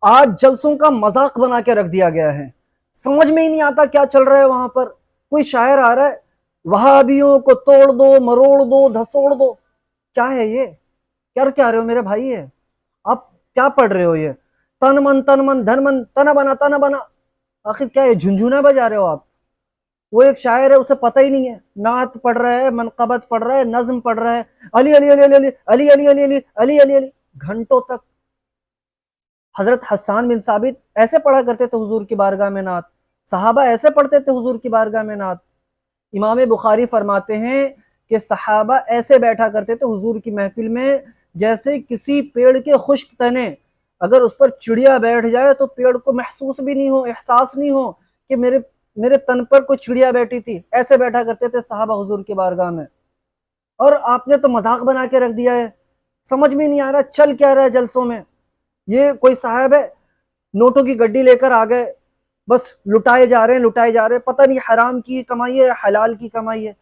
آج جلسوں کا مذاق بنا کے رکھ دیا گیا ہے، سمجھ میں ہی نہیں آتا کیا چل رہا ہے وہاں پر۔ کوئی شاعر آ رہا ہے، وہابیوں کو توڑ دو، مروڑ دو، دھسوڑ دو، کیا ہے یہ؟ کیا رہے ہو میرے بھائی؟ ہے آپ کیا پڑھ رہے ہو؟ یہ تن من تن من دھن من تنا بنا تنا بنا، آخر کیا ہے؟ جھنجھونا بجا رہے ہو آپ؟ وہ ایک شاعر ہے، اسے پتہ ہی نہیں ہے، نعت پڑھ رہا ہے، منقبت پڑھ رہا ہے، نظم پڑھ رہا ہے، علی علی علی علی علی علی علی علی علی علی علی علی گھنٹوں تک۔ حضرت حسان بن ثابت ایسے پڑھا کرتے تھے حضور کی بارگاہ میں نعت، صحابہ ایسے پڑھتے تھے حضور کی بارگاہ میں نعت۔ امام بخاری فرماتے ہیں کہ صحابہ ایسے بیٹھا کرتے تھے حضور کی محفل میں جیسے کسی پیڑ کے خشک تنے، اگر اس پر چڑیا بیٹھ جائے تو پیڑ کو محسوس بھی نہیں ہو، احساس نہیں ہو کہ میرے تن پر کوئی چڑیا بیٹھی تھی۔ ایسے بیٹھا کرتے تھے صحابہ حضور کی بارگاہ میں، اور آپ نے تو مذاق بنا کے رکھ دیا ہے۔ سمجھ میں نہیں آ رہا چل کیا رہا ہے جلسوں میں۔ یہ کوئی صاحب ہے، نوٹوں کی گڈی لے کر آ گئے، بس لٹائے جا رہے ہیں، پتہ نہیں حرام کی کمائی ہے یا حلال کی کمائی ہے۔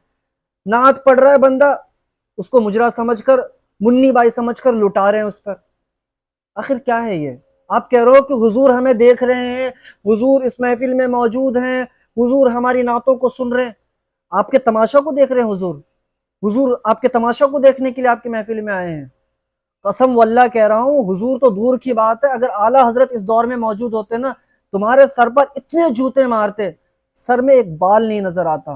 نعت پڑھ رہا ہے بندہ، اس کو مجرا سمجھ کر، منی بائی سمجھ کر لٹا رہے ہیں اس پر۔ آخر کیا ہے یہ؟ آپ کہہ رہے ہو کہ حضور ہمیں دیکھ رہے ہیں، حضور اس محفل میں موجود ہیں، حضور ہماری نعتوں کو سن رہے ہیں۔ آپ کے تماشا کو دیکھ رہے ہیں حضور آپ کے تماشا کو دیکھنے کے لیے آپ کی محفل میں آئے ہیں؟ قسم واللہ کہہ رہا ہوں، حضور تو دور کی بات ہے، اگر اعلیٰ حضرت اس دور میں موجود ہوتے نا، تمہارے سر پر اتنے جوتے مارتے، سر میں ایک بال نہیں نظر آتا۔